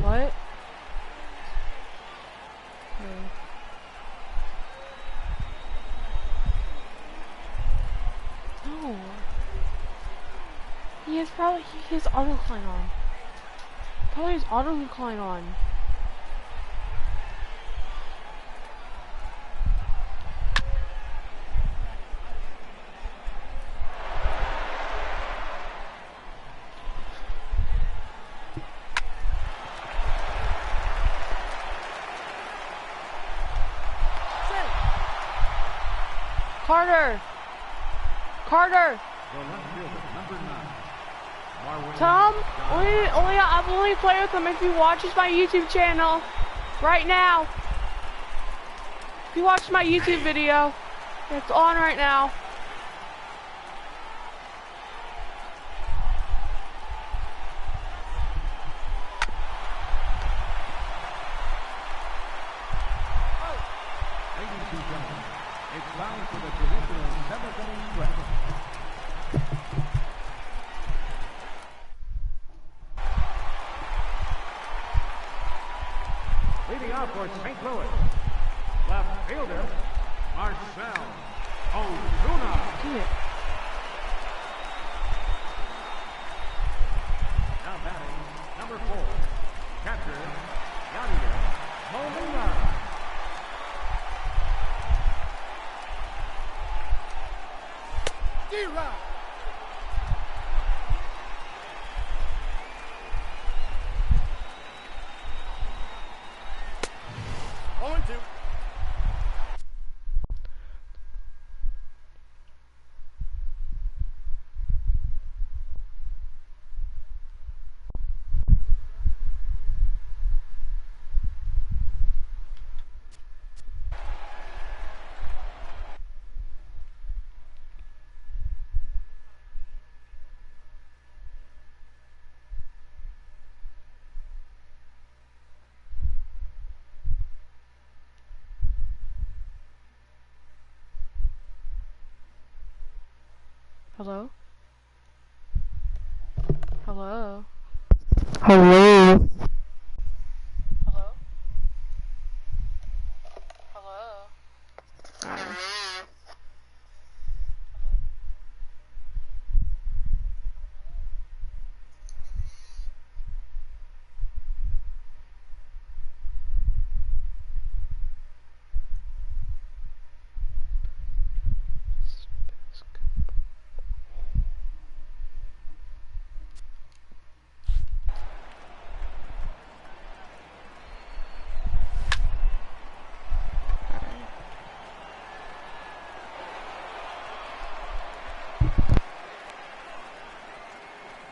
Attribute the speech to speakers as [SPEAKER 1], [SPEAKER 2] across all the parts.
[SPEAKER 1] What? No. He has probably his auto decline on. Probably his auto decline on. Carter! Carter! Tom, I've only played with him if he watches my YouTube channel. Right now. If you watch my YouTube video, it's on right now.
[SPEAKER 2] Leading off for St. Louis, left fielder, Marcel Ozuna. Now batting, number 4, catcher, Yadier Molina. D-Rock. 0-2.
[SPEAKER 1] Hello? Hello?
[SPEAKER 3] Hello.
[SPEAKER 1] Hello? Hello?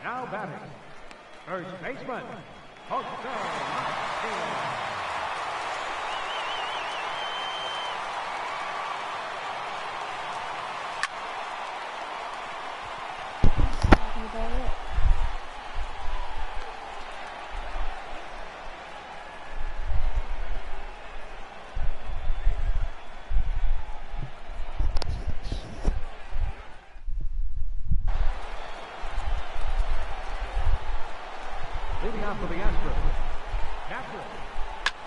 [SPEAKER 2] Now batting, first baseman, Jose Martinez. Leading off for the Astros, catcher,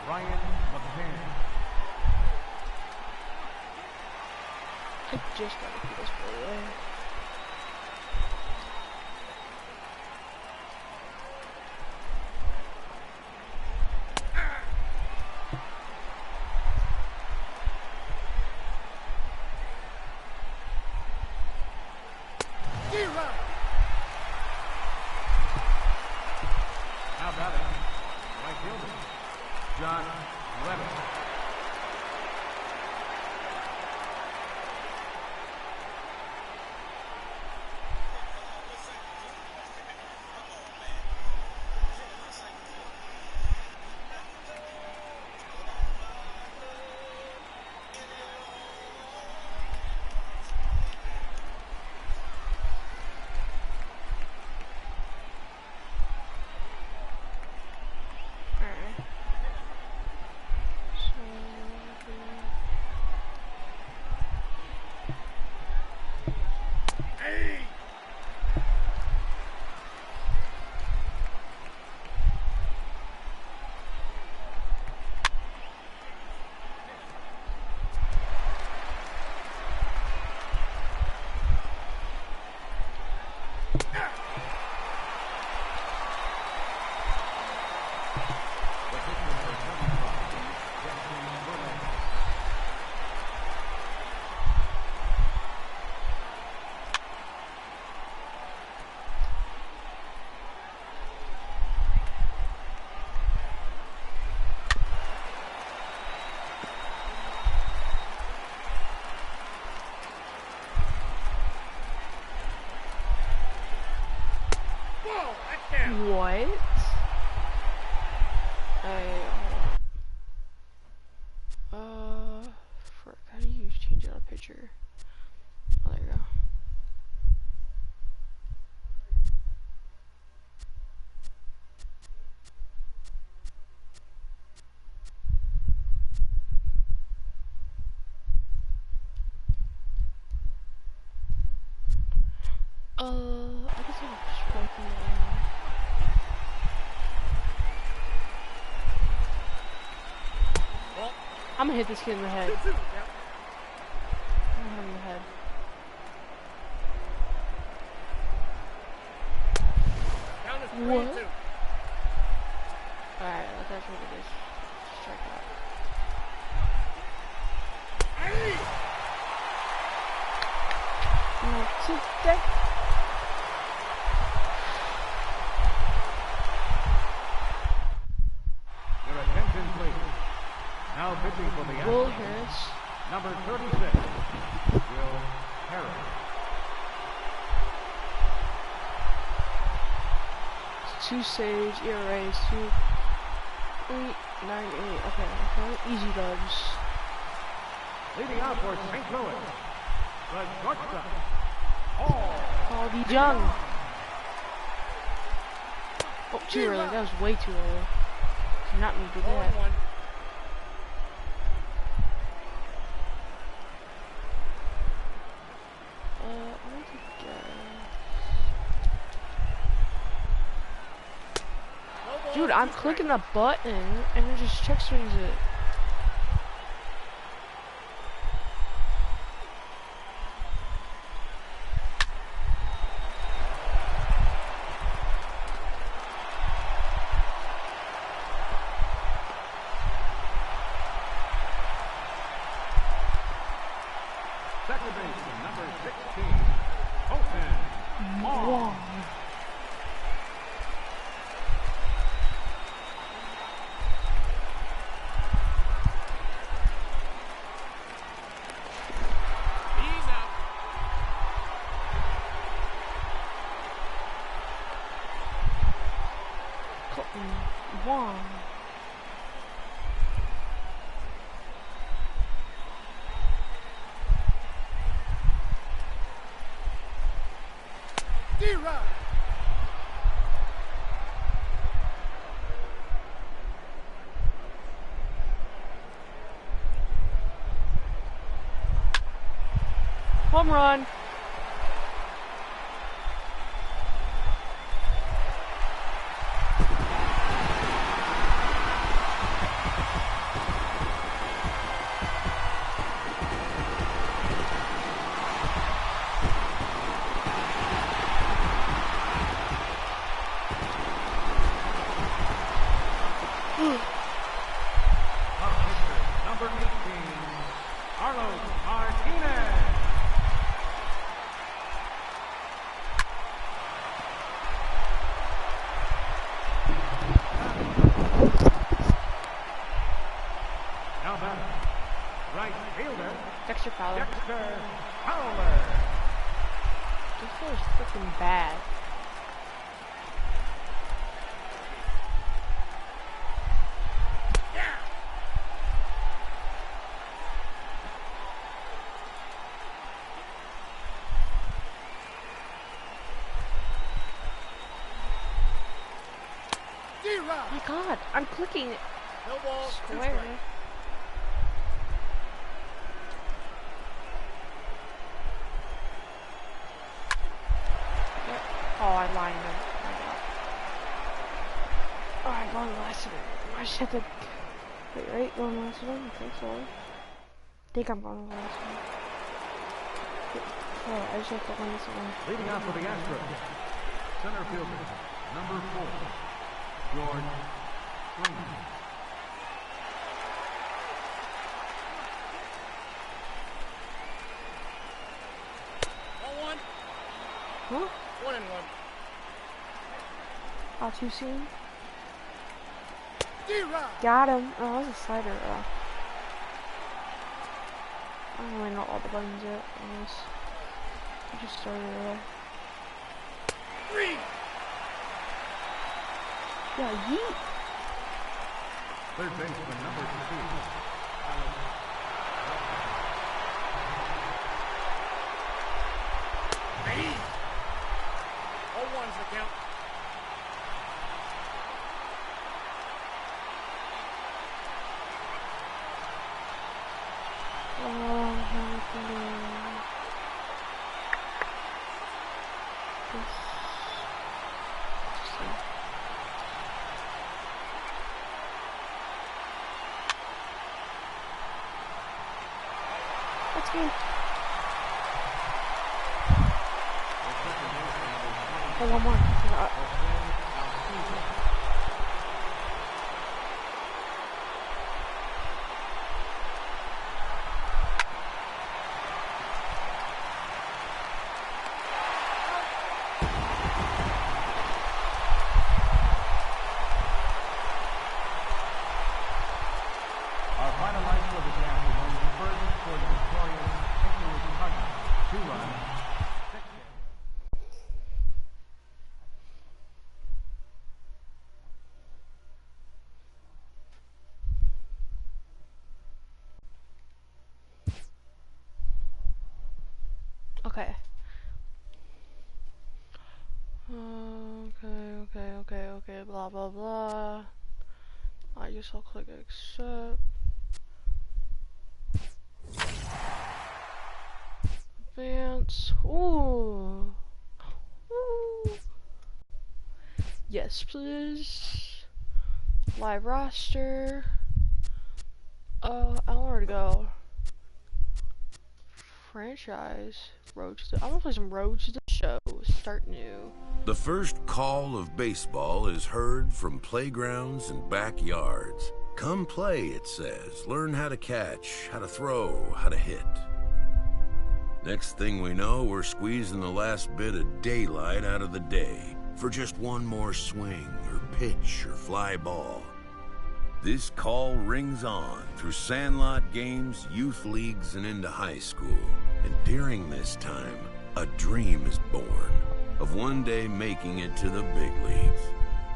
[SPEAKER 2] Ryan McCann.
[SPEAKER 1] I just gotta put this away.
[SPEAKER 2] Hey!
[SPEAKER 1] What? Frick, how do you change out a picture? Oh, there you go. I guess I'm just breaking it. I'm gonna hit this kid in the head. I'm gonna hit him in the head. What? Alright, that's what it is. Strike out. Not today.
[SPEAKER 2] Your attention, please. Now pitching for the
[SPEAKER 1] Will
[SPEAKER 2] Astros,
[SPEAKER 1] Harris.
[SPEAKER 2] number 36, Will Harris.
[SPEAKER 1] Two saves, ERA is 2.98. Okay. Easy dubs.
[SPEAKER 2] Leading out for St. Louis, the shortstop, Paul
[SPEAKER 1] D. Jung. Oh, too early. That was way too early. Did not need to do that. Dude, I'm clicking the button and it just check swings it.
[SPEAKER 2] second baseman, number 16, Colton Wong.
[SPEAKER 1] Wong.
[SPEAKER 2] D-Rod.
[SPEAKER 1] Home run.
[SPEAKER 2] Number 18, Carlos Martinez. Now back, right fielder,
[SPEAKER 1] Dexter Fowler.
[SPEAKER 2] Dexter Fowler.
[SPEAKER 1] This is freaking bad. Oh my god, I'm clicking
[SPEAKER 2] No ball,
[SPEAKER 1] square. lined him. Alright, going to the last one. I just have to... Wait, right? Going to the last one? I think so. I think I'm going to the last one. Oh, I just have to win this one.
[SPEAKER 2] Leading off for the Astros, center fielder, number 4, George Springer.
[SPEAKER 1] Huh?
[SPEAKER 4] 1-1.
[SPEAKER 1] Oh, too soon?
[SPEAKER 4] D-Rock.
[SPEAKER 1] Got him. Oh, that was a slider. I don't really know all the buttons yet on this. I just started it.
[SPEAKER 4] 3.
[SPEAKER 1] Yeah, yeet.
[SPEAKER 2] Third baseman, number 2.
[SPEAKER 4] Ready? 0-1's the count.
[SPEAKER 1] Let's go. Oh, one more.
[SPEAKER 2] Our final line for the game is on the first for the victorious St. Louis Cardinals. 2 runs, 6 hits.
[SPEAKER 1] Okay. Okay, blah, blah, blah. I guess I'll click accept. Advance. Ooh. Ooh. Yes, please. Live roster. I don't know where to go. Franchise. Road to the, I'm gonna play some Road to the Show. Start new.
[SPEAKER 5] The first call of baseball is heard from playgrounds and backyards. Come play, it says. Learn how to catch, how to throw, how to hit. Next thing we know, we're squeezing the last bit of daylight out of the day for just one more swing or pitch or fly ball. This call rings on through sandlot games, youth leagues, and into high school. And during this time, a dream is born of one day making it to the big leagues.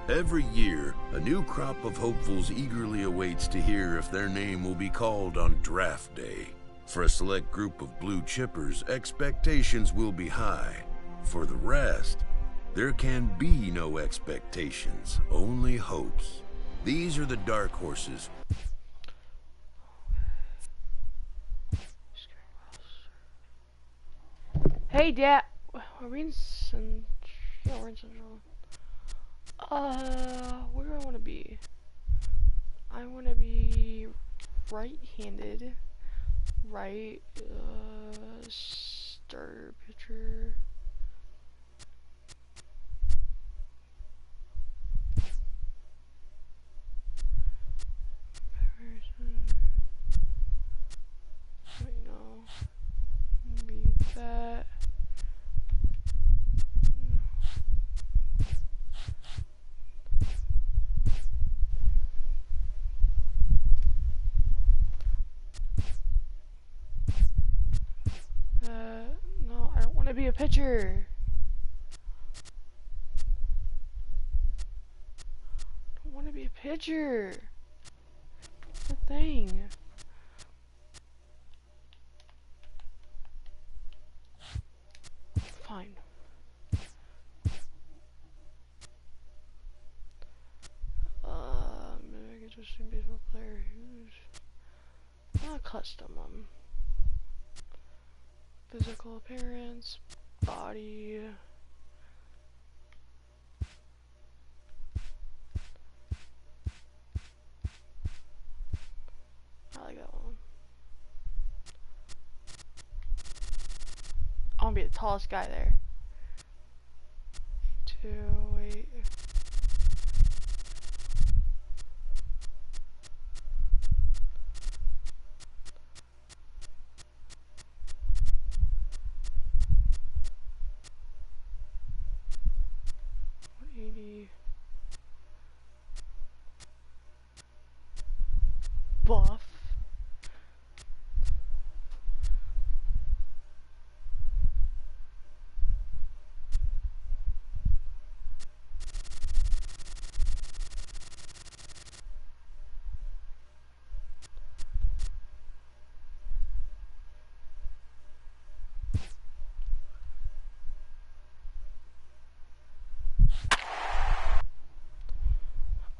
[SPEAKER 5] Every year, a new crop of hopefuls eagerly awaits to hear if their name will be called on draft day. For a select group of blue chippers, expectations will be high. For the rest, there can be no expectations, only hopes. These are the dark horses.
[SPEAKER 1] Hey, Dad. Are we in Central? Yeah, we're in Central. Where do I want to be? I want to be right-handed. Right, starter pitcher. Wait, no. Be that. No, I don't want to be a pitcher. I don't want to be a pitcher. What's the thing? Fine. Maybe I could just be a baseball player who's not custom. Physical appearance, body. I like that one. I want to be the tallest guy there. 2, wait. Buff.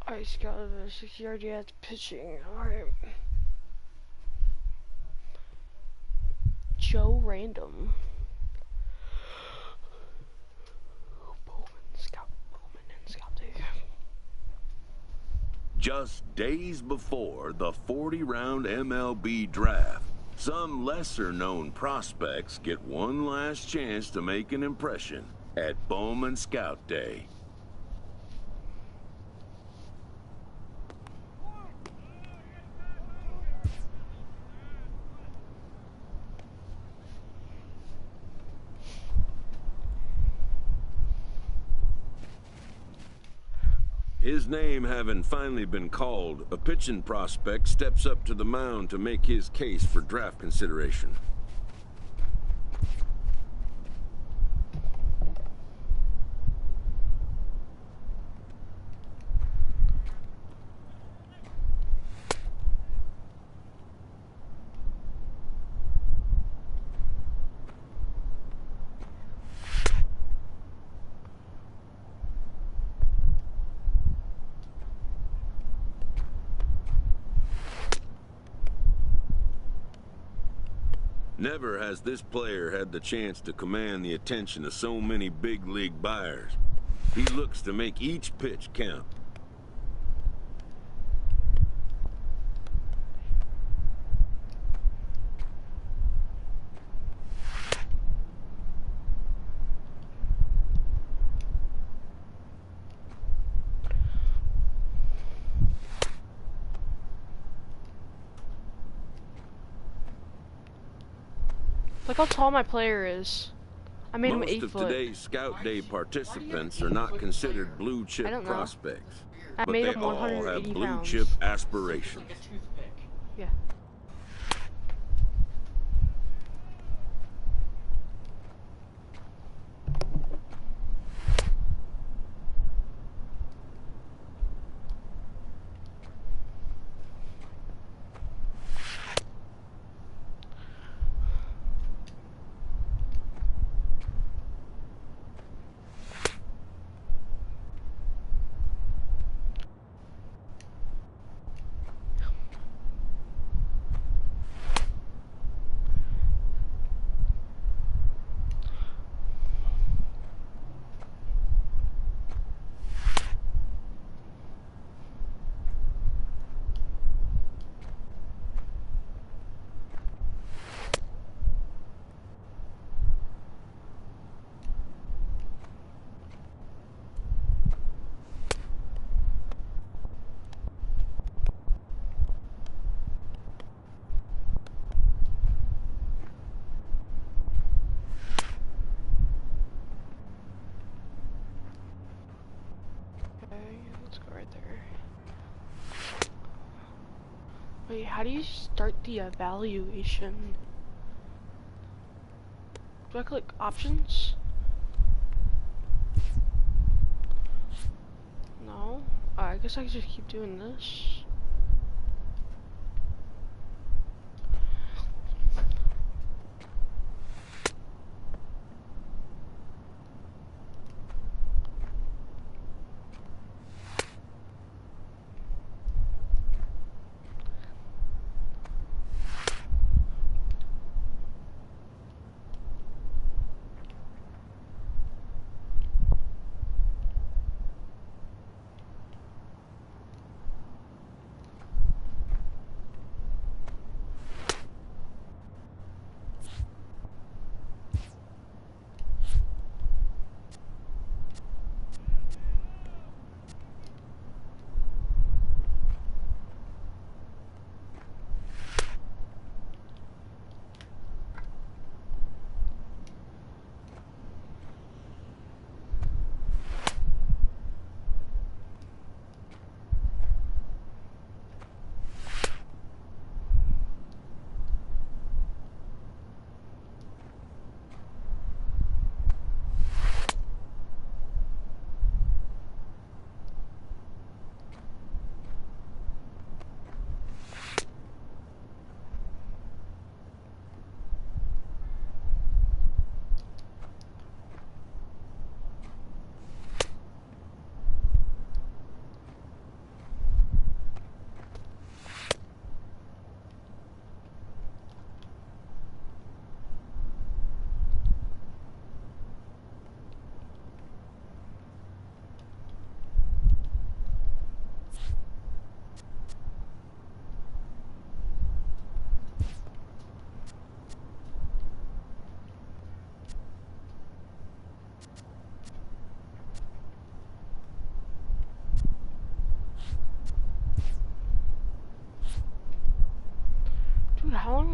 [SPEAKER 1] Alright, got a 60-yard yard pitching. Alright. Joe Random. Bowman and Scout Day.
[SPEAKER 5] Just days before the 40-round MLB draft, some lesser-known prospects get one last chance to make an impression at Bowman Scout Day. His name having finally been called, a pitching prospect steps up to the mound to make his case for draft consideration. Never has this player had the chance to command the attention of so many big league buyers. He looks to make each pitch count.
[SPEAKER 1] Look how tall my player is. I made him 8
[SPEAKER 5] Most of
[SPEAKER 1] foot.
[SPEAKER 5] today's Scout Day participants are not considered blue chip
[SPEAKER 1] I don't know.
[SPEAKER 5] prospects,
[SPEAKER 1] I
[SPEAKER 5] but
[SPEAKER 1] made
[SPEAKER 5] they
[SPEAKER 1] him
[SPEAKER 5] all
[SPEAKER 1] 180
[SPEAKER 5] have blue
[SPEAKER 1] pounds.
[SPEAKER 5] chip aspirations.
[SPEAKER 1] Yeah. Let's go right there. Wait, how do you start the evaluation? Do I click options? No? I guess I can just keep doing this.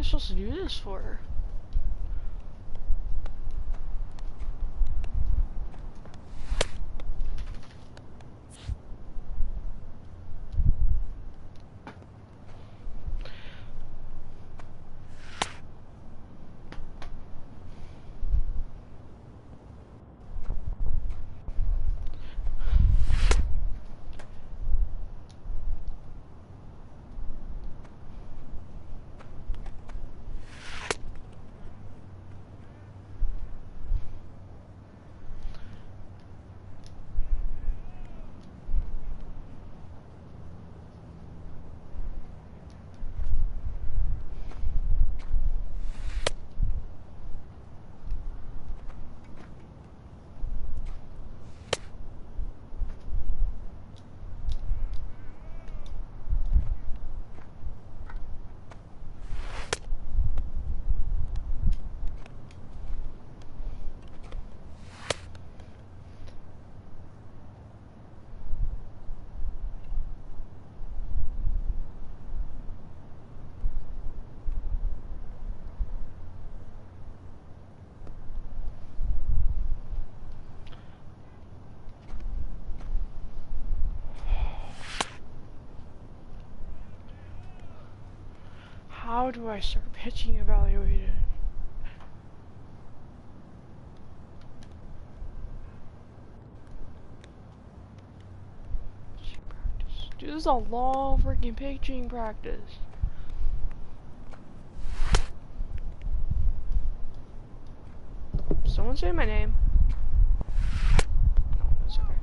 [SPEAKER 1] supposed to do this for? How do I start pitching evaluated? Dude, this is a long freaking pitching practice. Someone say my name. No, that's okay.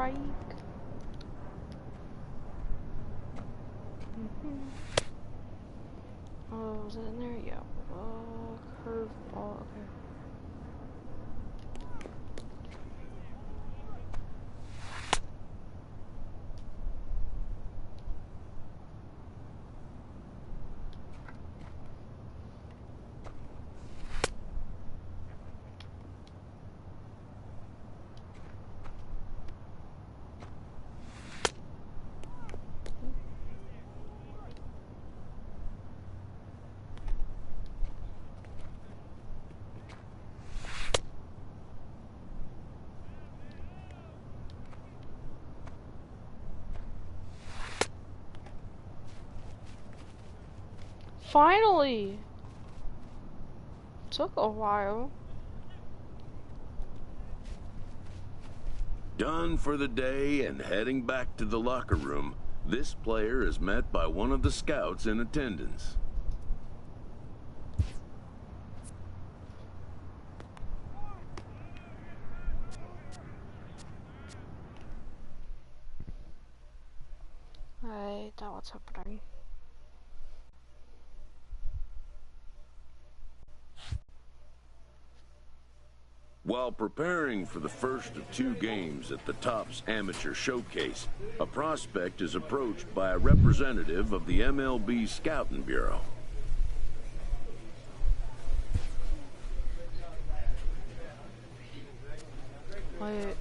[SPEAKER 1] strike. Oh, was it in there? Yeah. Oh, curveball. Okay. Finally! Took a while.
[SPEAKER 5] Done for the day and heading back to the locker room, this player is met by one of the scouts in attendance.
[SPEAKER 1] I doubt what's happening.
[SPEAKER 5] While preparing for the first of 2 games at the Topps Amateur Showcase, a prospect is approached by a representative of the MLB Scouting Bureau.
[SPEAKER 1] Wait.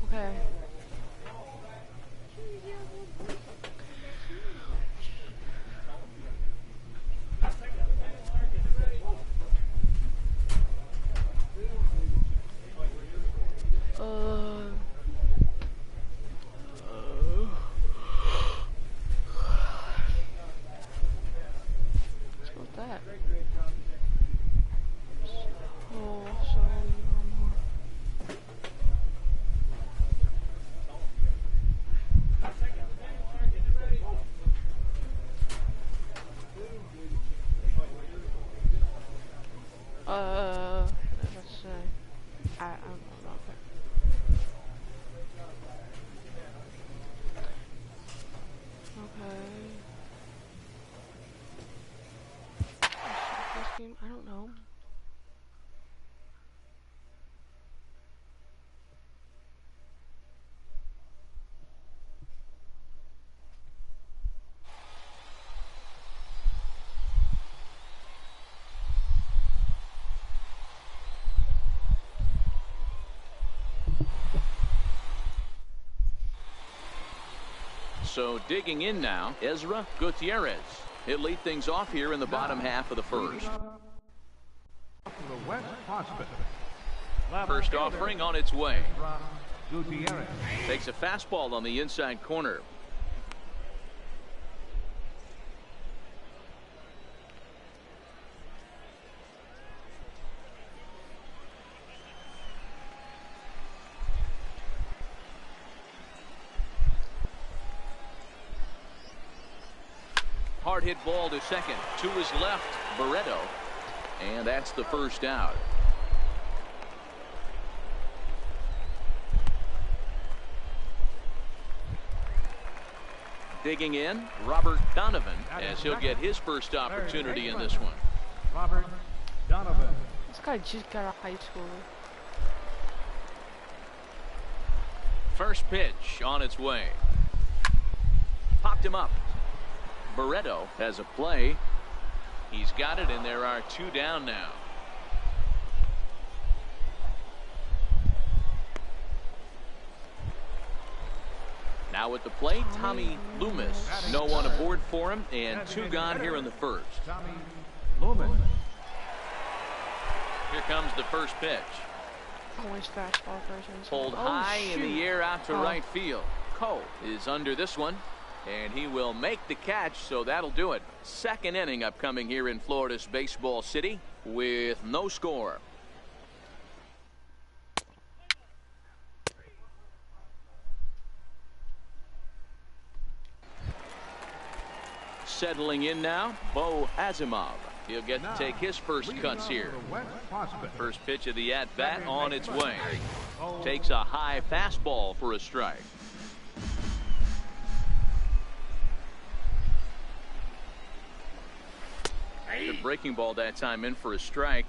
[SPEAKER 1] Okay. What's with that? Oh, sorry, one more. Let's say, I don't know about that. Okay. This game, I don't know.
[SPEAKER 6] So digging in now, Ezra Gutierrez. He'll lead things off here in the bottom half of the first.
[SPEAKER 2] The West Prospect.
[SPEAKER 6] First offering on its way.
[SPEAKER 2] Gutierrez.
[SPEAKER 6] Takes a fastball on the inside corner. Hard hit ball to second. To his left, Barreto. And that's the first out. Digging in, Robert Donovan, as he'll get his first opportunity in this one.
[SPEAKER 2] Robert Donovan.
[SPEAKER 1] This guy just got out of high school.
[SPEAKER 6] First pitch on its way. Popped him up. Barreto has a play. He's got it, and there are 2 down now. Now at the plate, Tommy Loomis. No one aboard for him, and 2 gone here in the first.
[SPEAKER 2] Tommy Loomis.
[SPEAKER 6] Here comes the first pitch.
[SPEAKER 1] Always fastball versions.
[SPEAKER 6] Pulled high in the air out to right field. Cole is under this one, and he will make the catch, so that'll do it. Second inning upcoming here in Florida's Baseball City with no score. Settling in now, Bo Asimov. He'll get to take his first cuts here. First pitch of the at-bat on its way. Takes a high fastball for a strike. The breaking ball that time in for a strike.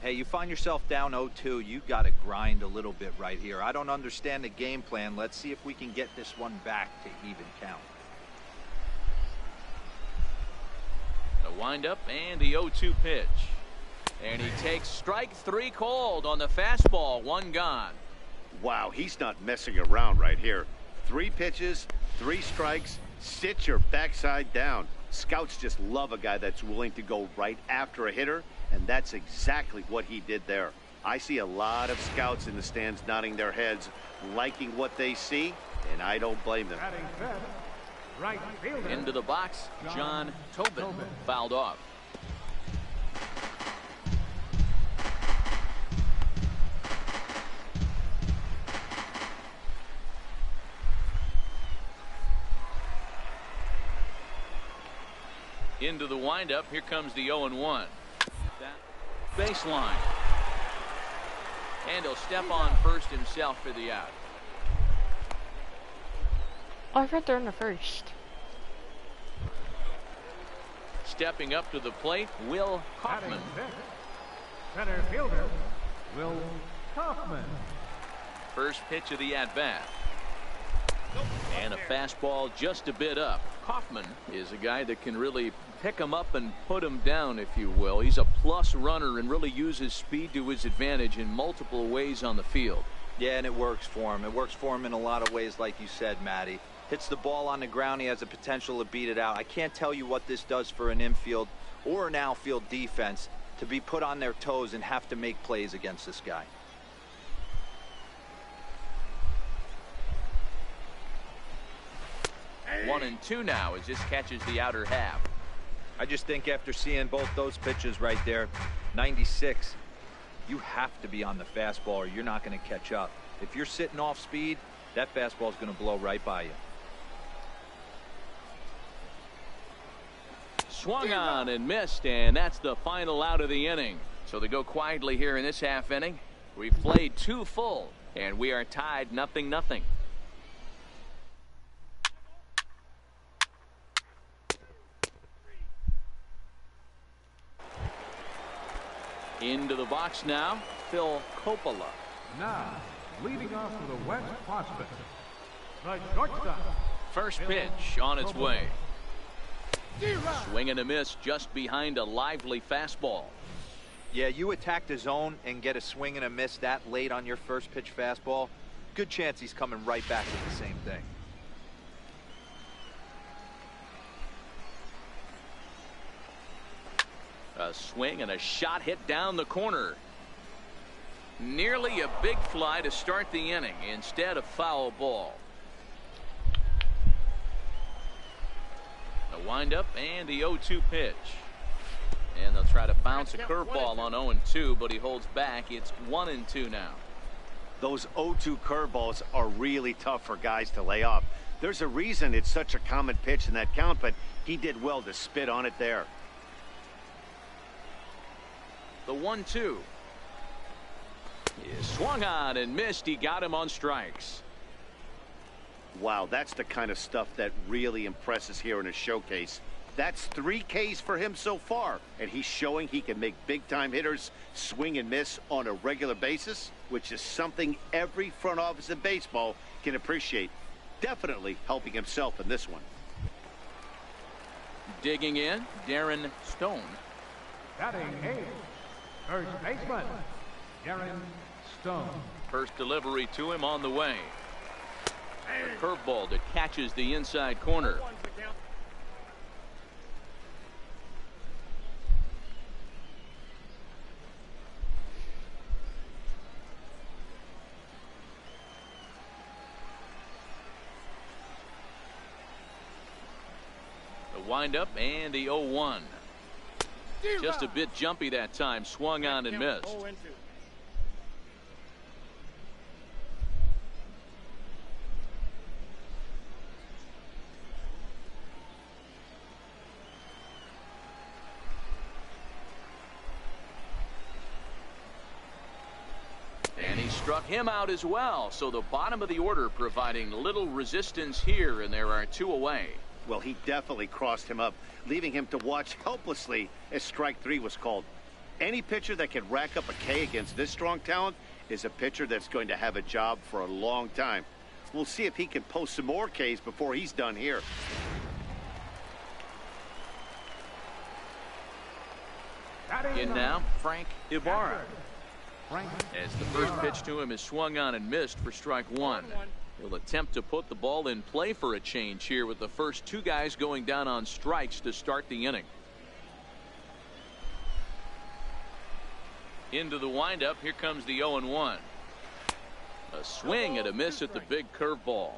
[SPEAKER 7] Hey, you find yourself down 0-2, you got to grind a little bit right here. I don't understand the game plan. Let's see if we can get this one back to even count. The windup and the 0-2 pitch. And he takes strike 3 called on the fastball. 1 gone.
[SPEAKER 8] Wow, he's not messing around right here. 3 pitches, 3 strikes, sit your backside down. Scouts just love a guy that's willing to go right after a hitter, and that's exactly what he did there. I see a lot of scouts in the stands nodding their heads, liking what they see, and I don't blame them.
[SPEAKER 2] Right fielder.
[SPEAKER 6] Into the box, John Tobin fouled off. Into the windup. Here comes the 0-1. Baseline. And he'll step on first himself for the out.
[SPEAKER 1] Oh, I thought they're in the first.
[SPEAKER 6] Stepping up to the plate, Will Kaufman.
[SPEAKER 2] Center fielder, Will Kaufman.
[SPEAKER 6] First pitch of the at-bat. And a fastball just a bit up. Kaufman is a guy that can really pick him up and put him down, if you will. He's a plus runner and really uses speed to his advantage in multiple ways on the field.
[SPEAKER 7] Yeah, and it works for him. It works for him in a lot of ways, like you said, Matty. Hits the ball on the ground, he has the potential to beat it out. I can't tell you what this does for an infield or an outfield defense to be put on their toes and have to make plays against this guy.
[SPEAKER 6] One and two now as this catches the outer half.
[SPEAKER 7] I just think after seeing both those pitches right there, 96, you have to be on the fastball or you're not going to catch up. If you're sitting off speed, that fastball is going to blow right by you.
[SPEAKER 6] Swung on and missed, and that's the final out of the inning. So they go quietly here in this half inning. We've played 2 full, and we are tied 0-0. Into the box now, Phil Coppola.
[SPEAKER 2] Now, leading off for the West prospect, the shortstop.
[SPEAKER 6] First pitch on its way. Swing and a miss just behind a lively fastball.
[SPEAKER 7] Yeah, you attack the zone and get a swing and a miss that late on your first pitch fastball. Good chance he's coming right back with the same thing.
[SPEAKER 6] A swing and a shot hit down the corner. Nearly a big fly to start the inning. Instead, a foul ball. The windup and the 0-2 pitch. And they'll try to bounce a curveball on 0-2, but he holds back. It's 1-2 now.
[SPEAKER 8] Those 0-2 curveballs are really tough for guys to lay off. There's a reason it's such a common pitch in that count, but he did well to spit on it there.
[SPEAKER 6] The 1-2 is swung on and missed. He got him on strikes.
[SPEAKER 8] Wow, that's the kind of stuff that really impresses here in a showcase. That's 3 Ks for him so far, and he's showing he can make big-time hitters swing and miss on a regular basis, which is something every front office in baseball can appreciate. Definitely helping himself in this one.
[SPEAKER 6] Digging in, Darren Stone.
[SPEAKER 2] Batting 8th, first baseman, Darren Stone.
[SPEAKER 6] First delivery to him on the way. A curveball that catches the inside corner. The windup and the 0-1. Just a bit jumpy that time. Swung on and missed. struck him out as well. So the bottom of the order providing little resistance here, and there are 2 away.
[SPEAKER 8] Well, he definitely crossed him up, leaving him to watch helplessly as strike 3 was called. Any pitcher that can rack up a K against this strong talent is a pitcher that's going to have a job for a long time. We'll see if he can post some more Ks before he's done here.
[SPEAKER 6] In now, Frank Ibarra. As the first pitch to him is swung on and missed for strike 1. He'll attempt to put the ball in play for a change here with the first 2 guys going down on strikes to start the inning. Into the windup, here comes the 0-1. A swing and a miss at the big curveball.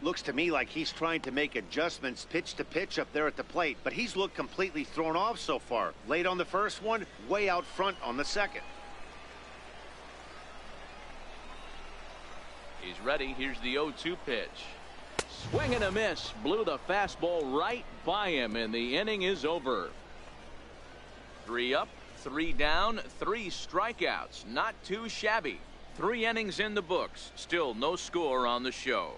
[SPEAKER 8] Looks to me like he's trying to make adjustments pitch to pitch up there at the plate, but he's looked completely thrown off so far. Late on the first one, way out front on the second.
[SPEAKER 6] He's ready. Here's the 0-2 pitch. Swing and a miss. Blew the fastball right by him, and the inning is over. 3 up, 3 down, 3 strikeouts. Not too shabby. 3 innings in the books. Still no score on the show.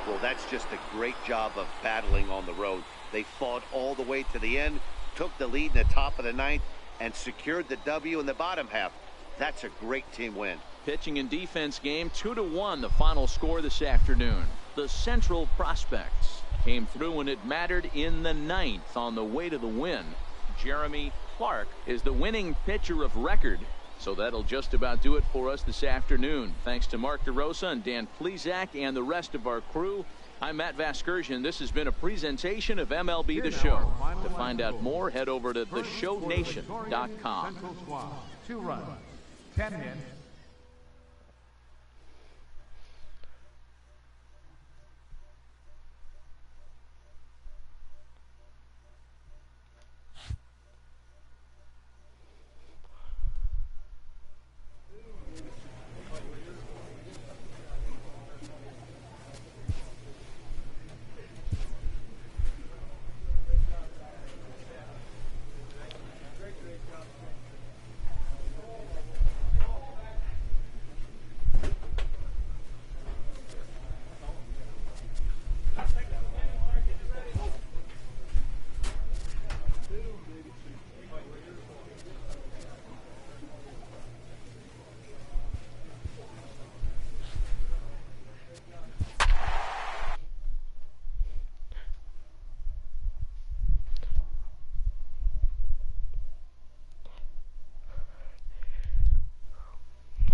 [SPEAKER 8] Well, that's just a great job of battling on the road. They fought all the way to the end, took the lead in the top of the 9th, and secured the W in the bottom half. That's a great team win.
[SPEAKER 6] Pitching and defense game, 2-1 the final score this afternoon. The Central Prospects came through when it mattered in the 9th on the way to the win. Jeremy Clark is the winning pitcher of record. So that'll just about do it for us this afternoon. Thanks to Mark DeRosa and Dan Plesac and the rest of our crew. I'm Matt Vasgersian. This has been a presentation of MLB The Show. To find out more, head over to theshownation.com.
[SPEAKER 2] 2 runs, 10 hits.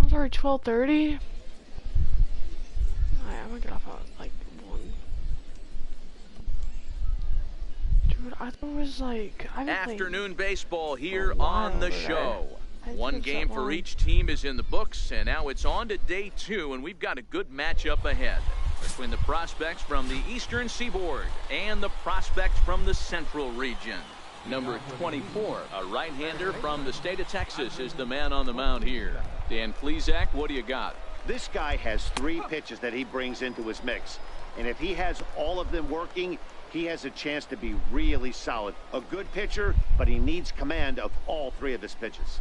[SPEAKER 1] Sorry, 12:30. I'm gonna get off at like 1. Dude, I thought it was like
[SPEAKER 6] afternoon baseball here on the show. 1 game for each team is in the books, and now it's on to day 2, and we've got a good matchup ahead between the prospects from the Eastern Seaboard and the prospects from the Central region. Number 24, a right-hander from the state of Texas, is the man on the mound here. Dan Plesac, what do you got?
[SPEAKER 8] This guy has 3 pitches that he brings into his mix. And if he has all of them working, he has a chance to be really solid. A good pitcher, but he needs command of all 3 of his pitches.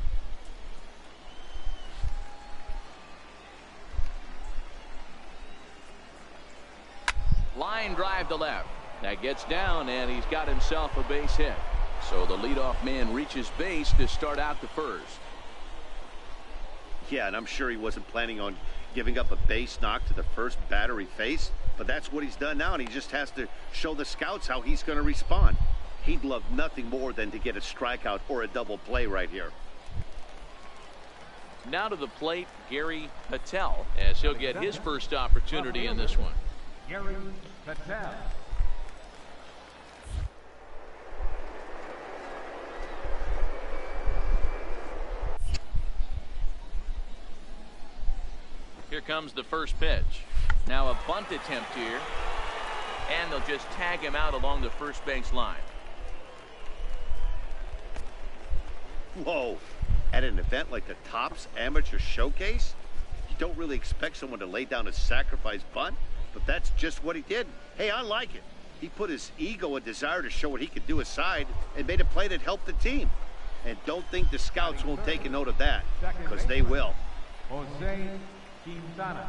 [SPEAKER 6] Line drive to left. That gets down, and he's got himself a base hit. So the leadoff man reaches base to start out the first.
[SPEAKER 8] Yeah, and I'm sure he wasn't planning on giving up a base knock to the first batter he faced. But that's what he's done now, and he just has to show the scouts how he's going to respond. He'd love nothing more than to get a strikeout or a double play right here.
[SPEAKER 6] Now to the plate, Gary Patel, as he'll get his first opportunity in this one.
[SPEAKER 2] Gary Patel.
[SPEAKER 6] Here comes the first pitch. Now a bunt attempt here. And they'll just tag him out along the first base line.
[SPEAKER 8] Whoa. At an event like the Topps Amateur Showcase, you don't really expect someone to lay down a sacrifice bunt, but that's just what he did. Hey, I like it. He put his ego and desire to show what he could do aside and made a play that helped the team. And don't think the scouts won't take a note of that, because they will.
[SPEAKER 2] Jose Quintana.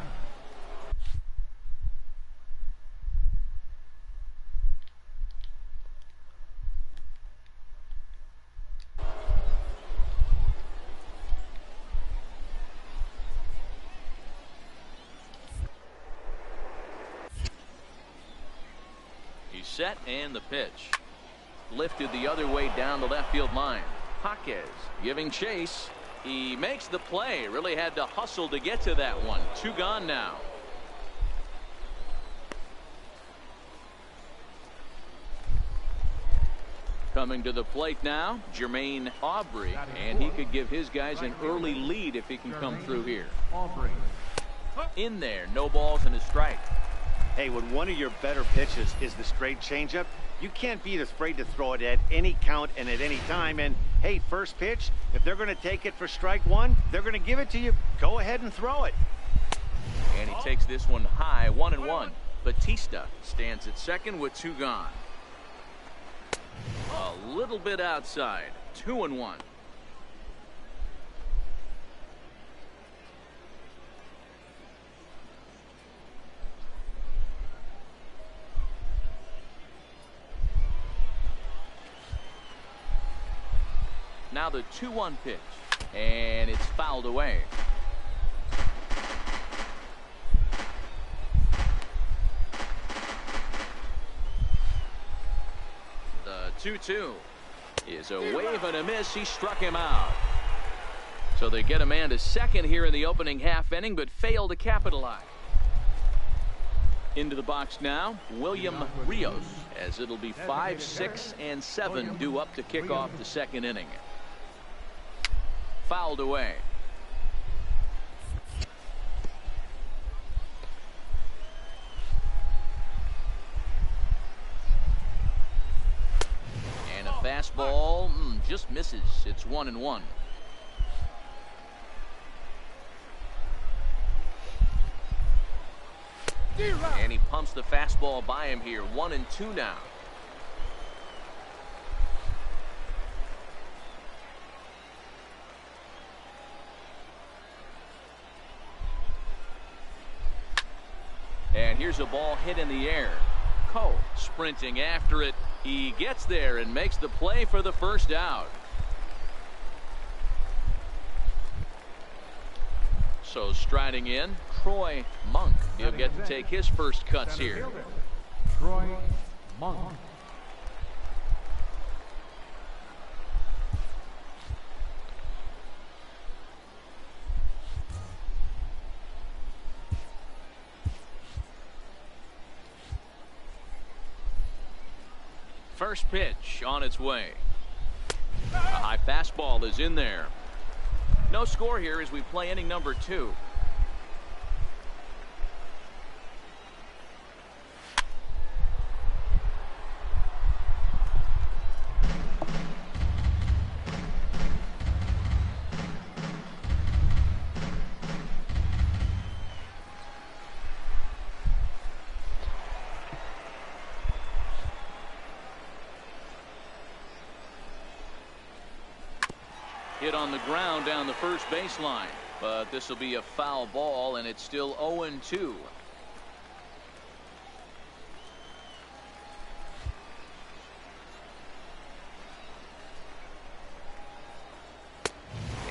[SPEAKER 6] He's set, and the pitch. Lifted the other way down the left field line. Jaquez giving chase. He makes the play. Really had to hustle to get to that one. 2 gone now. Coming to the plate now, Jermaine Aubrey, and he could give his guys an early lead if he can come through here. In there, no balls and a strike.
[SPEAKER 8] Hey, when one of your better pitches is the straight changeup, you can't be afraid to throw it at any count and at any time. And hey, first pitch, if they're going to take it for strike one, they're going to give it to you. Go ahead and throw it.
[SPEAKER 6] And he takes this one high, 1-1. Batista stands at second with 2 gone. A little bit outside, 2-1. Now the 2-1 pitch, and it's fouled away. The 2-2 is a wave and a miss. He struck him out. So they get a man to second here in the opening half inning, but fail to capitalize. Into the box now, William Rios, as it'll be 5, 6, and 7 due up to kick off the second inning. Fouled away. And a fastball just misses. It's 1-1. And he pumps the fastball by him here. 1-2 now. And here's a ball hit in the air. Cole sprinting after it. He gets there and makes the play for the first out. So striding in, Troy Monk. He'll get to take his first cuts here.
[SPEAKER 2] Troy Monk.
[SPEAKER 6] First pitch on its way. A high fastball is in there. No score here as we play inning number 2. Hit on the ground down the first baseline, but this will be a foul ball, and it's still 0-2.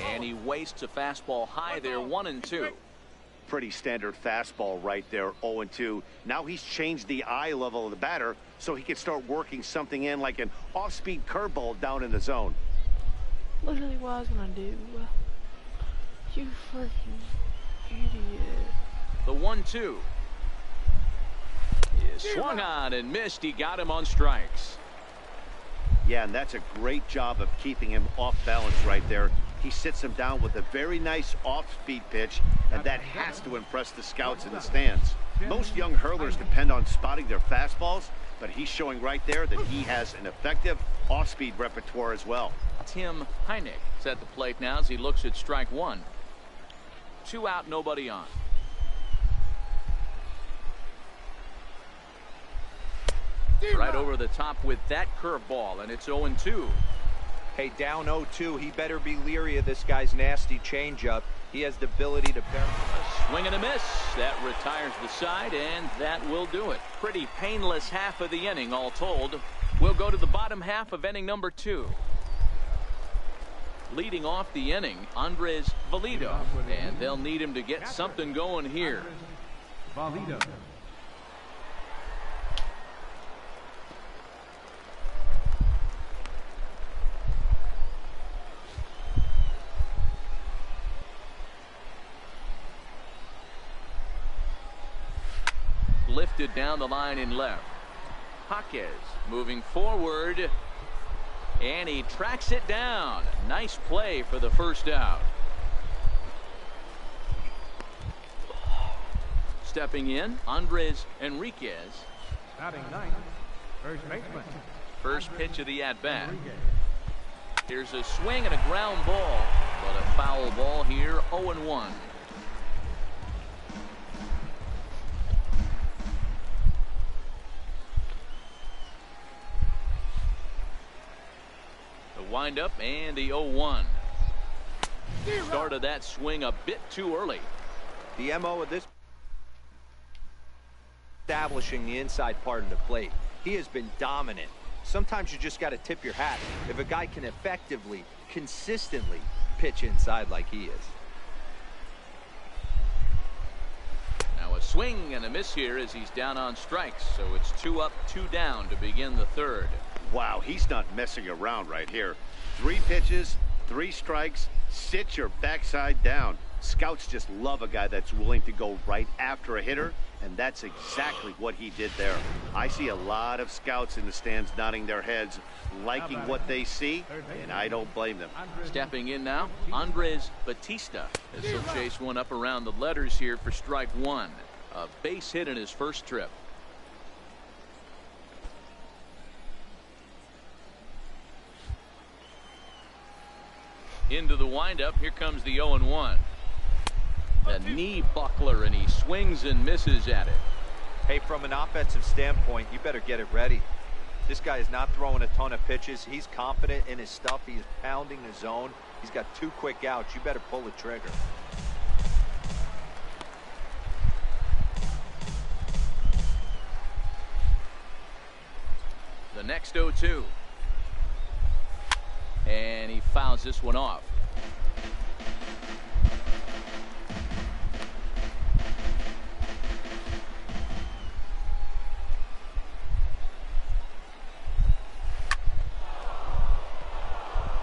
[SPEAKER 6] And he wastes a fastball high there. 1-2.
[SPEAKER 8] pretty standard fastball right there, 0-2. Now he's changed the eye level of the batter so he can start working something in like an off-speed curveball down in the zone.
[SPEAKER 1] Literally what I was gonna do. You freaking idiot.
[SPEAKER 6] The 1-2 is swung on and missed. He got him on strikes.
[SPEAKER 8] Yeah, and that's a great job of keeping him off balance right there. He sits him down with a very nice off-speed pitch, and that has to impress the scouts in the stands. Most young hurlers depend on spotting their fastballs, but he's showing right there that he has an effective off-speed repertoire as well.
[SPEAKER 6] Tim Heineck is at the plate now as he looks at strike one. 2 out, nobody on. Right over the top with that curveball, and it's 0-2.
[SPEAKER 7] Hey, down 0-2, he better be leery of this guy's nasty changeup. He has the ability to bear.
[SPEAKER 6] A swing and a miss. That retires the side, and that will do it. Pretty painless half of the inning, all told. We'll go to the bottom half of inning number 2. Leading off the inning, Andres Valido, and they'll need him to get something going here.
[SPEAKER 2] Valido.
[SPEAKER 6] Lifted down the line in left. Jaquez moving forward, and he tracks it down. Nice play for the first out. Stepping in, Andres Enriquez.
[SPEAKER 2] Batting ninth, first baseman.
[SPEAKER 6] First pitch of the at-bat. Here's a swing and a ground ball, but a foul ball here, 0-1. Wind up and the 0-1. Started that swing a bit too early.
[SPEAKER 7] The MO of this establishing the inside part of the plate. He has been dominant. Sometimes you just got to tip your hat if a guy can effectively, consistently pitch inside like he is.
[SPEAKER 6] Now a swing and a miss here as he's down on strikes, so it's 2 up, 2 down to begin the third.
[SPEAKER 8] Wow, he's not messing around right here. 3 pitches, 3 strikes, sit your backside down. Scouts just love a guy that's willing to go right after a hitter, and that's exactly what he did there. I see a lot of scouts in the stands nodding their heads, liking what they see, and I don't blame them.
[SPEAKER 6] Stepping in now, Andres Batista, as he'll chase one up around the letters here for strike one. A base hit in his first trip. Into the windup, here comes the 0-1. A knee buckler, and he swings and misses at it.
[SPEAKER 7] Hey, from an offensive standpoint, you better get it ready. This guy is not throwing a ton of pitches. He's confident in his stuff. He's pounding the zone. He's got 2 quick outs. You better pull the trigger.
[SPEAKER 6] The next 0-2. And he fouls this one off.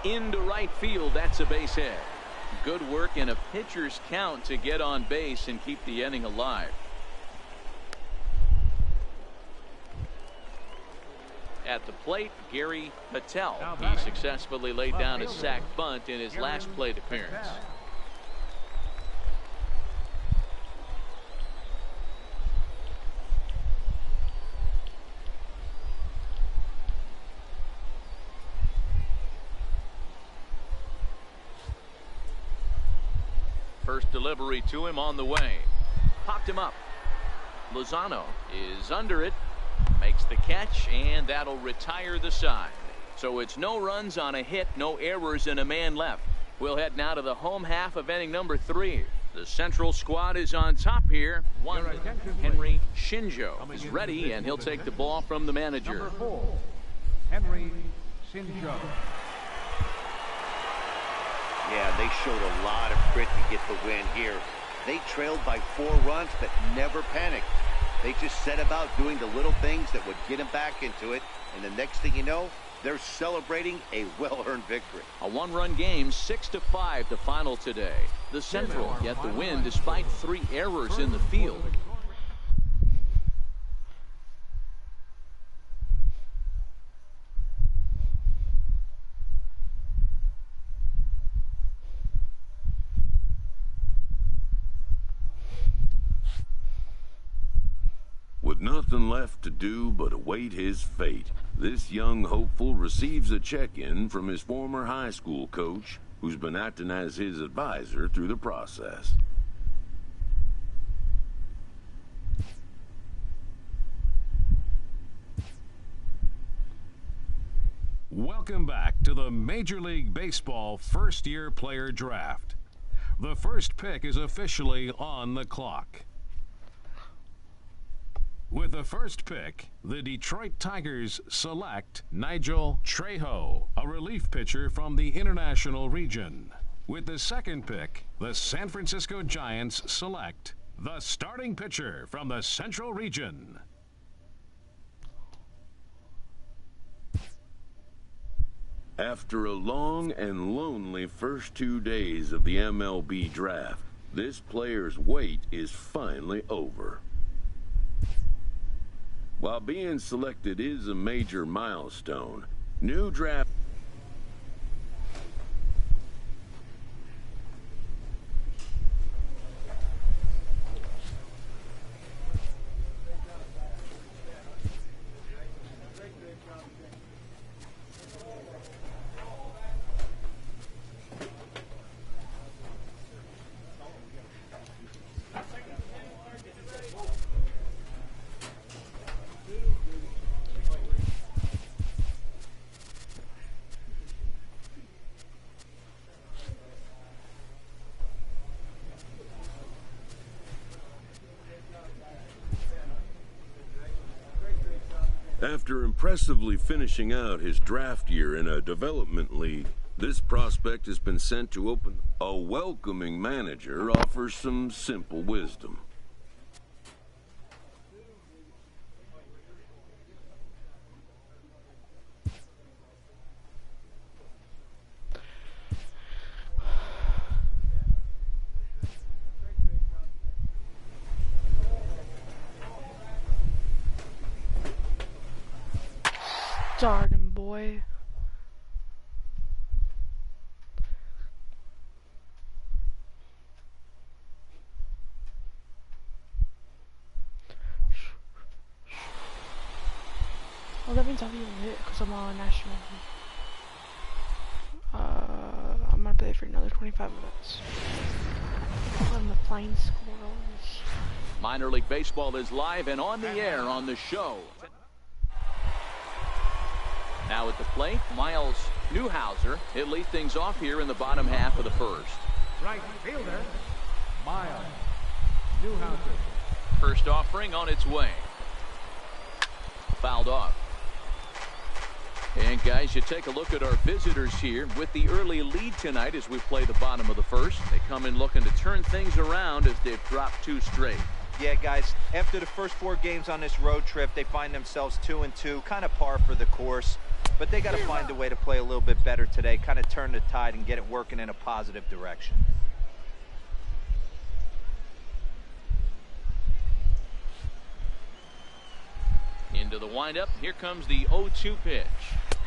[SPEAKER 6] Into right field, that's a base hit. Good work in a pitcher's count to get on base and keep the inning alive. At the plate, Gary Patel. He successfully laid down a sac bunt in his last plate appearance. First delivery to him on the way. Popped him up. Lozano is under it. Makes the catch, and that'll retire the side. So it's no runs on a hit, no errors, and a man left. We'll head now to the home half of inning number 3. The Central squad is on top here. Henry Shinjo is ready, and he'll take the ball from the manager.
[SPEAKER 2] Number 4, Henry Shinjo.
[SPEAKER 8] Yeah, they showed a lot of grit to get the win here. They trailed by 4 runs, but never panicked. They just set about doing the little things that would get them back into it, and the next thing you know, they're celebrating a well-earned victory.
[SPEAKER 6] A 1-run game, 6-5 the final today. The Central get the win despite 3 errors in the field.
[SPEAKER 5] With nothing left to do but await his fate, this young hopeful receives a check-in from his former high school coach, who's been acting as his advisor through the process.
[SPEAKER 9] Welcome back to the Major League Baseball first-year player draft. The first pick is officially on the clock. With the first pick, the Detroit Tigers select Nigel Trejo, a relief pitcher from the International region. With the second pick, the San Francisco Giants select the starting pitcher from the Central region.
[SPEAKER 5] After a long and lonely first 2 days of the MLB draft, this player's wait is finally over. While being selected is a major milestone, new draft After impressively finishing out his draft year in a development league, this prospect has been sent to open. A welcoming manager offers some simple wisdom.
[SPEAKER 1] Darn him, boy. Well, that means I'll be able to hit because I'm on national. I'm gonna play for another 25 minutes. I'm the flying squirrels.
[SPEAKER 6] Minor League Baseball is live and on the air on the show. Now at the plate, Miles Newhouser. He'll lead things off here in the bottom half of the first.
[SPEAKER 2] Right fielder, Miles Newhouser.
[SPEAKER 6] First offering on its way. Fouled off. And guys, you take a look at our visitors here with the early lead tonight as we play the bottom of the first. They come in looking to turn things around as they've dropped 2 straight.
[SPEAKER 7] Yeah, guys, after the first 4 games on this road trip, they find themselves 2-2, kind of par for the course. But they got to find a way to play a little bit better today, kind of turn the tide and get it working in a positive direction.
[SPEAKER 6] Into the windup. Here comes the 0-2 pitch.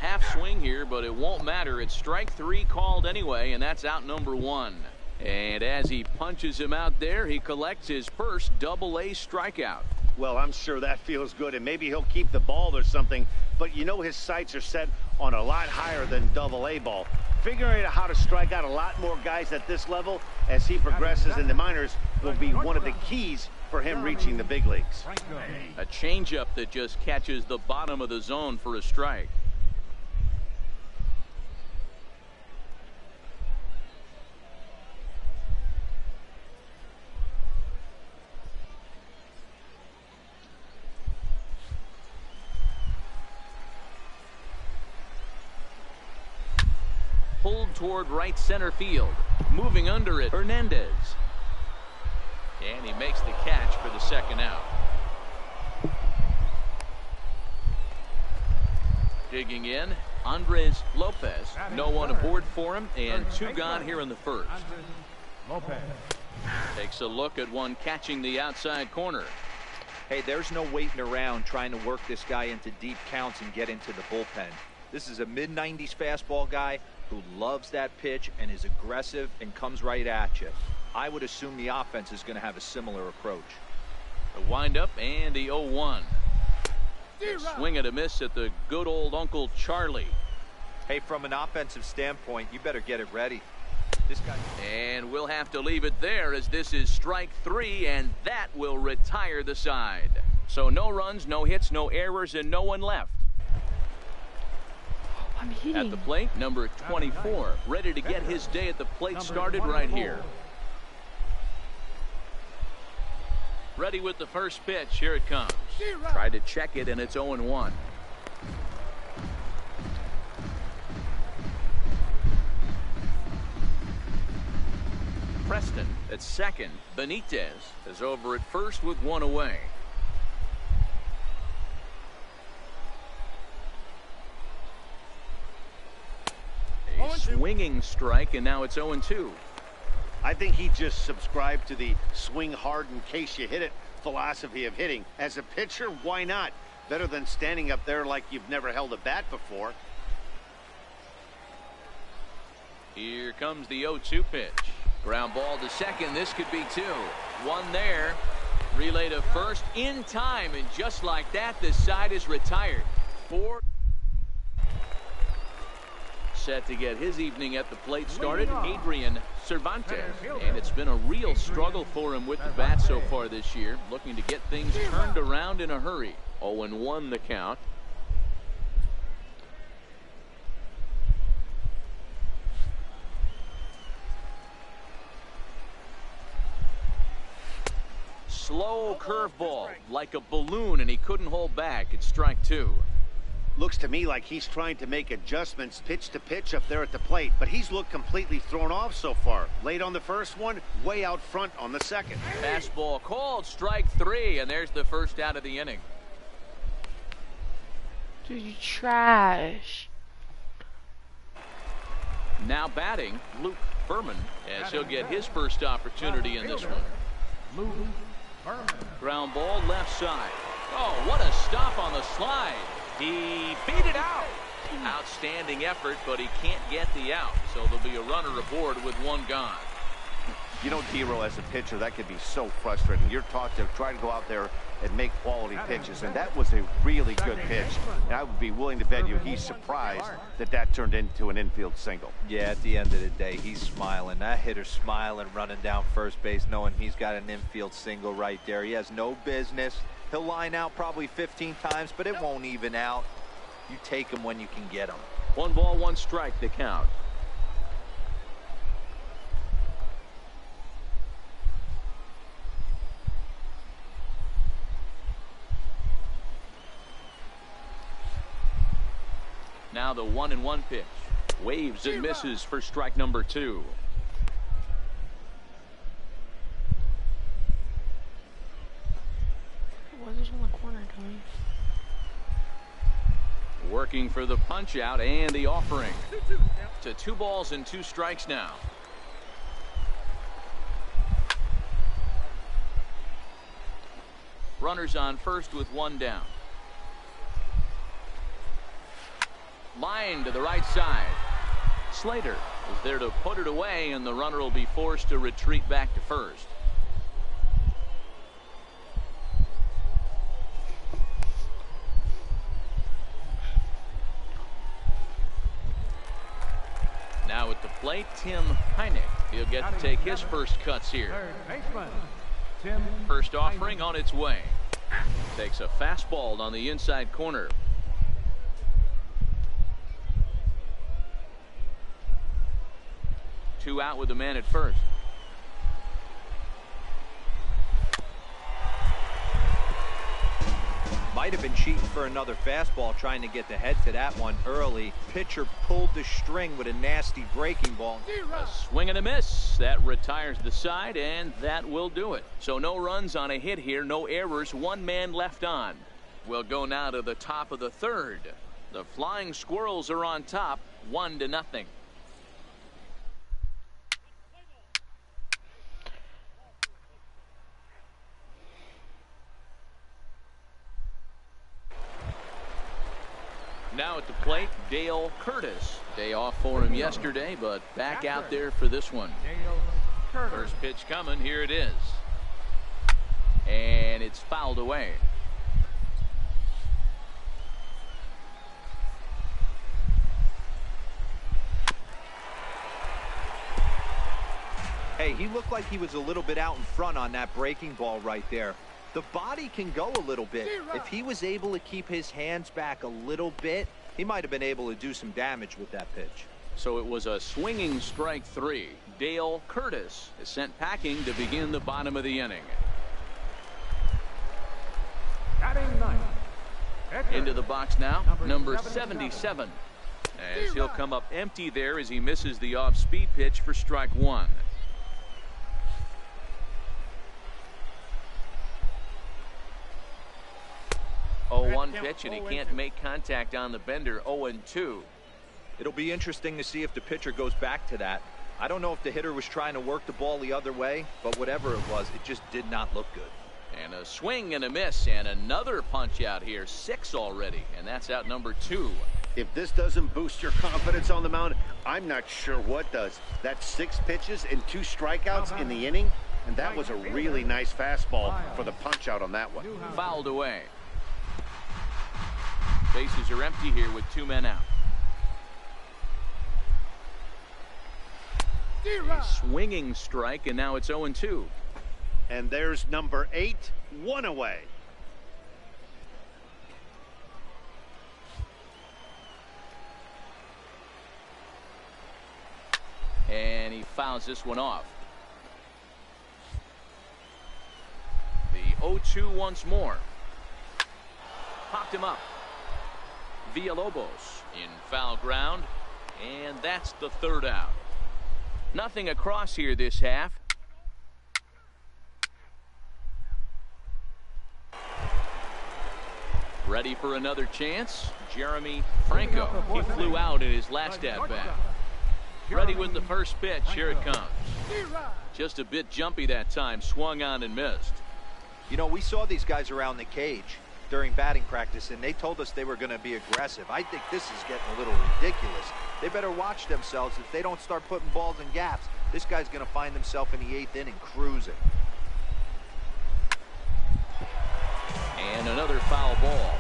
[SPEAKER 6] Half swing here, but it won't matter. It's strike 3 called anyway, and that's out number 1. And as he punches him out there, he collects his first double-A strikeout.
[SPEAKER 8] Well, I'm sure that feels good, and maybe he'll keep the ball or something, but you know his sights are set on a lot higher than double-A ball. Figuring out how to strike out a lot more guys at this level as he progresses in the minors will be one of the keys for him reaching the big leagues.
[SPEAKER 6] A changeup that just catches the bottom of the zone for a strike. Pulled toward right center field. Moving under it, Hernandez. And he makes the catch for the second out. Digging in, Andres Lopez. No one aboard for him, and 2 gone here in the first.
[SPEAKER 2] Lopez.
[SPEAKER 6] Takes a look at one catching the outside corner.
[SPEAKER 7] Hey, there's no waiting around trying to work this guy into deep counts and get into the bullpen. This is a mid-90s fastball guy who loves that pitch and is aggressive and comes right at you. I would assume the offense is going to have a similar approach.
[SPEAKER 6] The windup and the 0-1. Swing and a miss at the good old Uncle Charlie.
[SPEAKER 7] Hey, from an offensive standpoint, you better get it ready. This guy.
[SPEAKER 6] And we'll have to leave it there as this is strike 3, and that will retire the side. So no runs, no hits, no errors, and no one left.
[SPEAKER 1] I'm hitting.
[SPEAKER 6] At the plate, number 24, ready to get his day at the plate started right here. Ready with the first pitch. Here it comes. Tried to check it, and it's 0-1. Preston at second. Benitez is over at first with 1 away. A swinging strike, and now it's 0-2.
[SPEAKER 8] I think he just subscribed to the swing hard in case you hit it philosophy of hitting. As a pitcher, why not? Better than standing up there like you've never held a bat before.
[SPEAKER 6] Here comes the 0-2 pitch. Ground ball to second. This could be 2. 1 there. Relay to first in time, and just like that, the side is retired. 4. Set to get his evening at the plate started, Adrian Cervantes. And it's been a real struggle for him with the bat so far this year. Looking to get things turned around in a hurry. 0-1 the count. Slow curveball, like a balloon, and he couldn't hold back. It's strike 2.
[SPEAKER 8] Looks to me like he's trying to make adjustments pitch to pitch up there at the plate, but he's looked completely thrown off so far. Late on the first one, way out front on the second.
[SPEAKER 6] Fastball called, strike 3, and there's the first out of the inning.
[SPEAKER 1] Dude, you trash.
[SPEAKER 6] Now batting, Luke Berman, as he'll get his first opportunity in this one.
[SPEAKER 2] Luke Berman.
[SPEAKER 6] Ground ball left side. Oh, what a stop on the slide. He beat it out. Outstanding effort, but he can't get the out. So there'll be a runner aboard with 1 gone.
[SPEAKER 8] You know, Dero, as a pitcher, that could be so frustrating. You're taught to try to go out there and make quality pitches, and that was a really good pitch. And I would be willing to bet you he's surprised that that turned into an infield single.
[SPEAKER 7] Yeah, at the end of the day, he's smiling. That hitter's smiling, running down first base, knowing he's got an infield single right there. He has no business. He'll line out probably 15 times, but it won't even out. You take him when you can get him.
[SPEAKER 6] 1 ball, 1 strike, the count. Now the 1-1 pitch. Waves and misses for strike number 2.
[SPEAKER 1] What is in the corner doing?
[SPEAKER 6] Working for the punch out and the offering. To 2 balls and 2 strikes now. Runners on first with 1 down. Line to the right side. Slater is there to put it away, and the runner will be forced to retreat back to first. Now at the plate, Tim Heineck. He'll get to take his first cuts here.
[SPEAKER 2] Third baseman, Tim.
[SPEAKER 6] First offering on its way. Takes a fastball on the inside corner. Two out with the man at first.
[SPEAKER 7] Might have been cheating for another fastball, trying to get the head to that one early. Pitcher pulled the string with a nasty breaking ball.
[SPEAKER 6] A swing and a miss. That retires the side, and that will do it. So no runs on a hit here, no errors, one man left on. We'll go now to the top of the third. The Flying Squirrels are on top, 1-0. Now at the plate, Dale Curtis. Day off for him yesterday, but back out there for this one. First pitch coming, here it is. And it's fouled away.
[SPEAKER 7] Hey, he looked like he was a little bit out in front on that breaking ball right there. The body can go a little bit. If he was able to keep his hands back a little bit, he might have been able to do some damage with that pitch.
[SPEAKER 6] So it was a swinging strike 3. Dale Curtis is sent packing to begin the bottom of the inning.
[SPEAKER 2] Batting ninth.
[SPEAKER 6] Into the box now, number 77. As he'll come up empty there as he misses the off-speed pitch for strike 1. 0-1 pitch, and he can't make contact on the bender. 0-2.
[SPEAKER 7] It'll be interesting to see if the pitcher goes back to that. I don't know if the hitter was trying to work the ball the other way, but whatever it was, it just did not look good.
[SPEAKER 6] And a swing and a miss, and another punch out here. 6 already, and that's out number 2.
[SPEAKER 8] If this doesn't boost your confidence on the mound, I'm not sure what does. That's 6 pitches and 2 strikeouts in the inning, and that was a really nice fastball for the punch out on that one.
[SPEAKER 6] Fouled away. Bases are empty here with 2 men out. A swinging strike, and now it's 0-2.
[SPEAKER 8] And there's number 8, 1 away.
[SPEAKER 6] And he fouls this one off. The 0-2 once more. Popped him up. Villalobos in foul ground, and that's the 3rd out. Nothing across here this half. Ready for another chance. Jeremy Franco. He flew out in his last at-bat. Ready with the first pitch. Here it comes. Just a bit jumpy that time. Swung on and missed.
[SPEAKER 7] You know, we saw these guys around the cage during batting practice, and they told us they were going to be aggressive. I think this is getting a little ridiculous. They better watch themselves. If they don't start putting balls in gaps, this guy's going to find himself in the 8th inning cruising.
[SPEAKER 6] And another foul ball.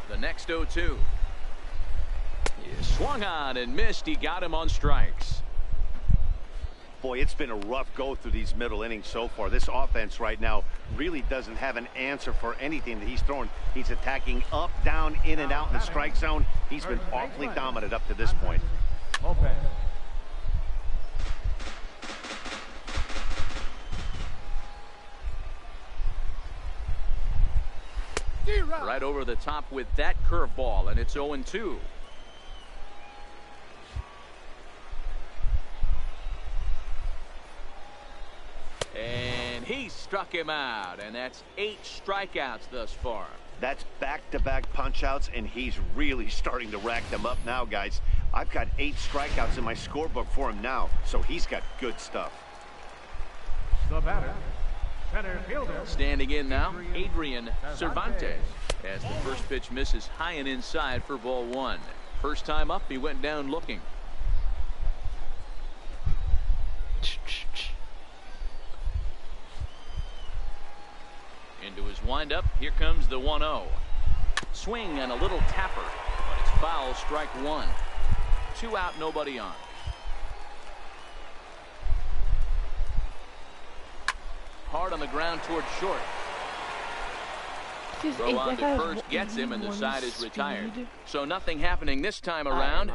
[SPEAKER 6] The next 0-2. He swung on and missed. He got him on strikes.
[SPEAKER 8] Boy, it's been a rough go through these middle innings so far. This offense right now really doesn't have an answer for anything that he's throwing. He's attacking up, down, in and out in the strike zone. He's been awfully dominant up to this point.
[SPEAKER 6] Right over the top with that curveball, and it's 0-2. And he struck him out, and that's 8 strikeouts thus far.
[SPEAKER 8] That's back-to-back punch-outs, and he's really starting to rack them up now, guys. I've got 8 strikeouts in my scorebook for him now, so he's got good stuff.
[SPEAKER 2] The batter, center fielder.
[SPEAKER 6] Standing in now, Adrian Cervantes, as the first pitch misses high and inside for ball 1. First time up, he went down looking. Into his windup, here comes the 1-0. Swing and a little tapper, but it's foul, strike 1. 2 out, nobody on. Hard on the ground towards short. Throw on to first gets him, and the side is retired. So nothing happening this time around.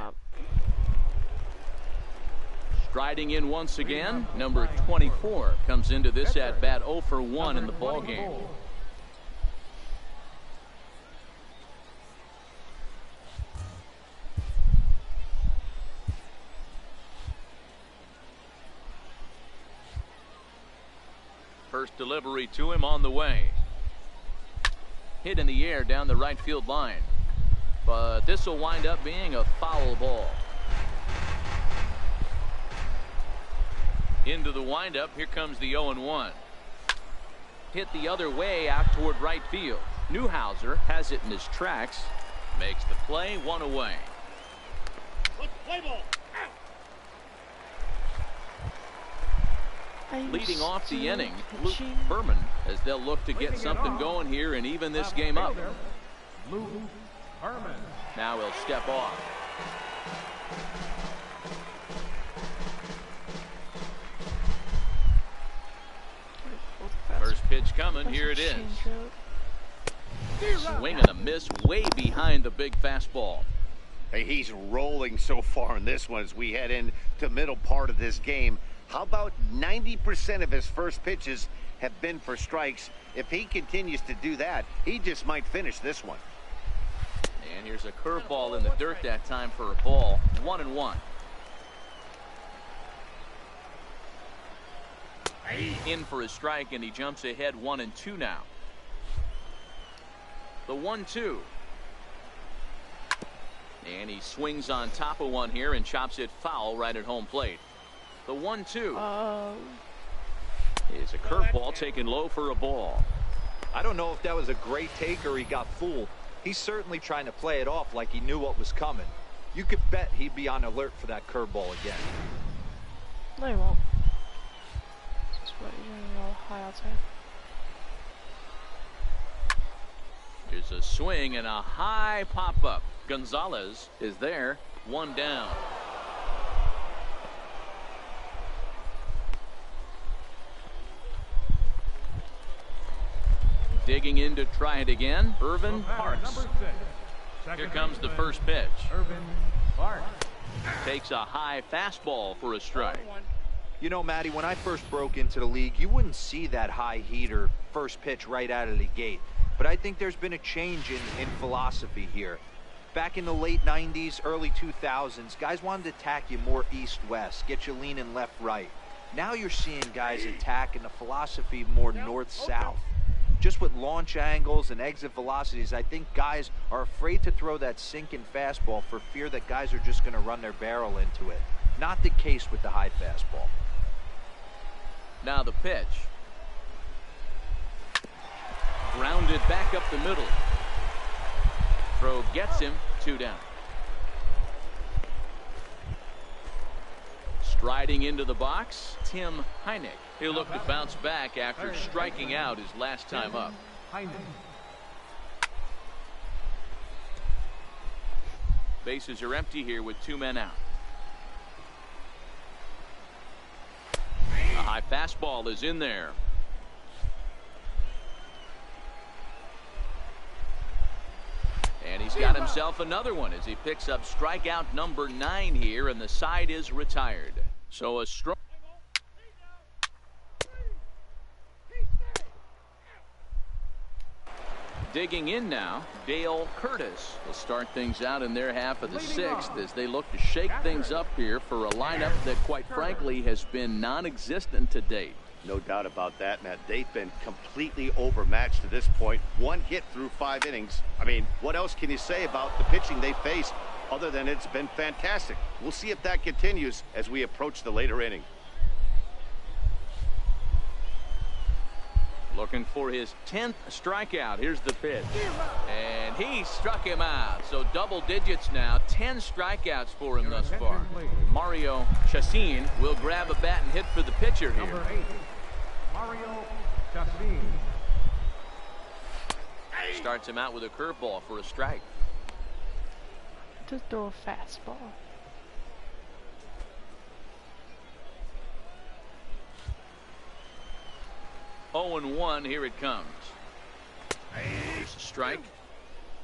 [SPEAKER 6] Striding in once again, number 24 comes into this at bat 0 for 1 in the ball game. First delivery to him on the way. Hit in the air down the right field line. But this will wind up being a foul ball. Into the windup. Here comes the 0-1. Hit the other way out toward right field. Newhouser has it in his tracks. Makes the play, 1 away.
[SPEAKER 4] Play ball.
[SPEAKER 6] Leading off the inning, Luke Berman, as they'll look to get something going here and even this game up.
[SPEAKER 2] Luke Berman.
[SPEAKER 6] Now he'll step off. First pitch coming. Here it is. Swing and a miss way behind the big fastball.
[SPEAKER 8] Hey, he's rolling so far in this one as we head into the middle part of this game. How about 90% of his first pitches have been for strikes? If he continues to do that, he just might finish this one.
[SPEAKER 6] And here's a curveball in the dirt that time for a ball. 1-1. In for a strike, and he jumps ahead 1-2 now. The 1-2. And he swings on top of one here and chops it foul right at home plate. The 1-2 is a curveball taken low for a ball.
[SPEAKER 7] I don't know if that was a great take or he got fooled. He's certainly trying to play it off like he knew what was coming. You could bet he'd be on alert for that curveball again.
[SPEAKER 1] No, he won't. Just what you're gonna roll high outside.
[SPEAKER 6] Here's a swing and a high pop-up. Gonzalez is there. 1 down. Digging in to try it again, Irvin Parks. Here comes the first pitch.
[SPEAKER 2] Irvin Parks.
[SPEAKER 6] Takes a high fastball for a strike.
[SPEAKER 7] You know, Matty, when I first broke into the league, you wouldn't see that high heater first pitch right out of the gate. But I think there's been a change in philosophy here. Back in the late 90s, early 2000s, guys wanted to attack you more east-west, get you leaning left-right. Now you're seeing guys attack in the philosophy more north-south. Just with launch angles and exit velocities, I think guys are afraid to throw that sinking fastball for fear that guys are just going to run their barrel into it. Not the case with the high fastball.
[SPEAKER 6] Now the pitch. Grounded back up the middle. Throw gets him. 2 down. Striding into the box, Tim Heineck. He'll look to bounce back after striking out his last time up. Bases are empty here with 2 men out. A high fastball is in there. And he's got himself another one as he picks up strikeout number 9 here, and the side is retired. So a strong. Digging in now, Dale Curtis will start things out in their half of the 6th as they look to shake things up here for a lineup that, quite frankly, has been non-existent to date.
[SPEAKER 8] No doubt about that, Matt. They've been completely overmatched to this point. 1 hit through 5 innings. I mean, what else can you say about the pitching they faced other than it's been fantastic? We'll see if that continues as we approach the later inning.
[SPEAKER 6] Looking for his 10th strikeout. Here's the pitch. And he struck him out. So double digits now. 10 strikeouts for him thus far. Mario Chacin will grab a bat and hit for the pitcher here.
[SPEAKER 2] Number 8, Mario Chacin.
[SPEAKER 6] Starts him out with a curveball for a strike.
[SPEAKER 1] Just throw a fastball.
[SPEAKER 6] Oh, and 1, here it comes. Here's a strike.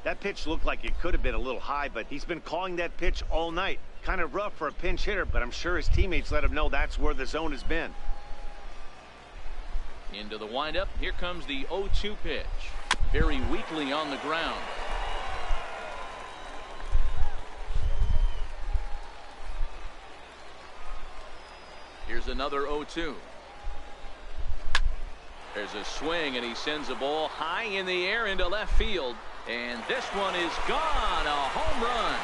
[SPEAKER 8] That pitch looked like it could have been a little high, but he's been calling that pitch all night. Kind of rough for a pinch hitter, but I'm sure his teammates let him know that's where the zone has been.
[SPEAKER 6] Into the windup. Here comes the 0-2 pitch. Very weakly on the ground. Here's another 0-2. There's a swing, and he sends a ball high in the air into left field. And this one is gone. A home run.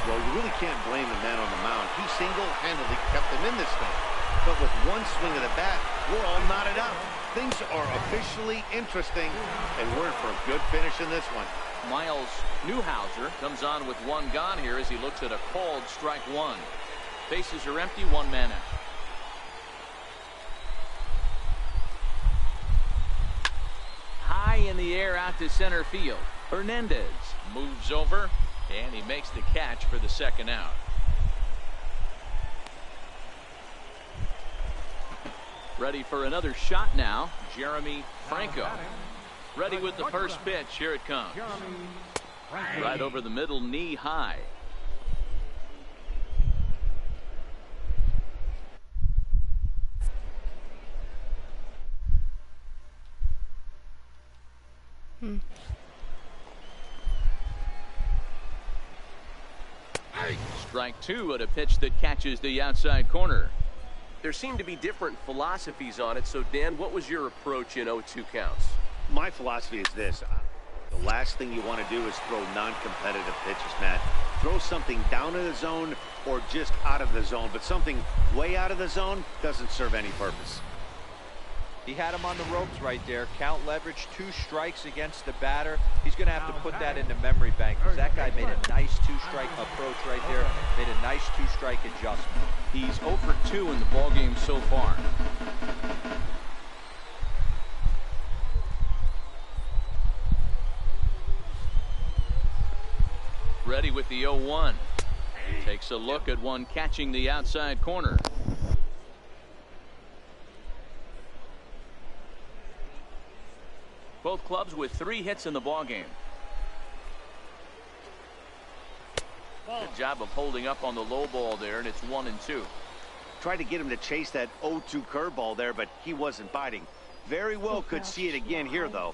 [SPEAKER 8] Well, you really can't blame the man on the mound. He single-handedly kept them in this thing. But with one swing of the bat, we're all knotted up. Things are officially interesting, and we're in for a good finish in this one.
[SPEAKER 6] Miles Newhouser comes on with one gone here as he looks at a called strike one. Bases are empty, one man out. High in the air out to center field. Hernandez moves over, and he makes the catch for the second out. Ready for another shot now, Jeremy Franco. Ready with the first pitch. Here it comes. Right over the middle, knee high. Strike two at a pitch that catches the outside corner.
[SPEAKER 10] There seem to be different philosophies on it. So, Dan, what was your approach in 0-2 counts?
[SPEAKER 8] My philosophy is this. The last thing you want to do is throw non-competitive pitches, Matt. Throw something down in the zone or just out of the zone. But something way out of the zone doesn't serve any purpose.
[SPEAKER 7] He had him on the ropes right there. Count leverage, 2 strikes against the batter. He's going to have to put that into memory bank because that guy made a nice 2-strike approach right there. Made a nice 2-strike adjustment.
[SPEAKER 6] He's 0 for 2 in the ballgame so far. Ready with the 0-1. Takes a look at one catching the outside corner. Both clubs with 3 hits in the ballgame. Good job of holding up on the low ball there, and it's 1-2.
[SPEAKER 8] Tried to get him to chase that 0-2 curveball there, but he wasn't biting. Very well could see it again here, though.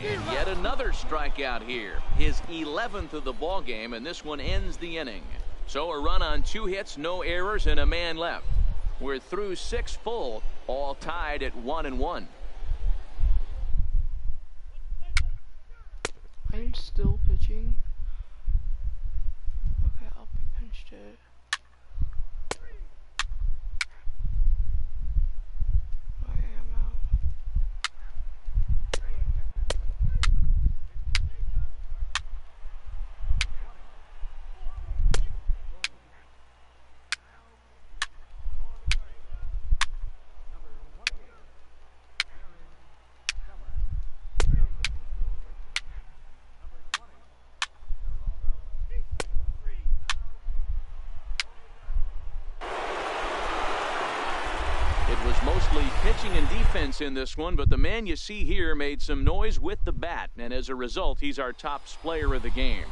[SPEAKER 6] And yet another strikeout here. His 11th of the ballgame, and this one ends the inning. So a run on 2 hits, no errors, and a man left. We're through 6 full, all tied at 1-1.
[SPEAKER 1] I'm still pitching. Okay, I'll be pinched it. Okay, I'm out.
[SPEAKER 6] Mostly pitching and defense in this one, but the man you see here made some noise with the bat, and as a result, he's our top player of the game.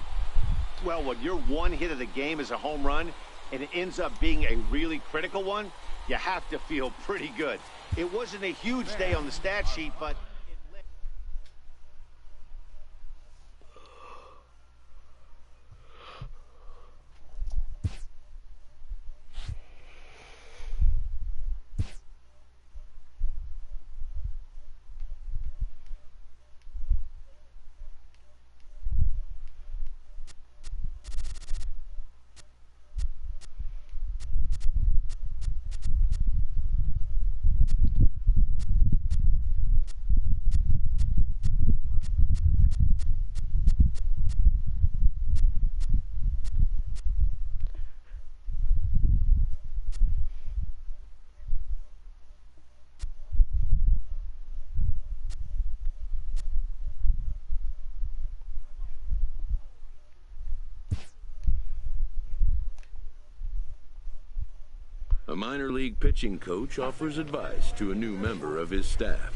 [SPEAKER 8] Well, when your one hit of the game is a home run, and it ends up being a really critical one, you have to feel pretty good. It wasn't a huge day on the stat sheet, but...
[SPEAKER 5] A minor league pitching coach offers advice to a new member of his staff.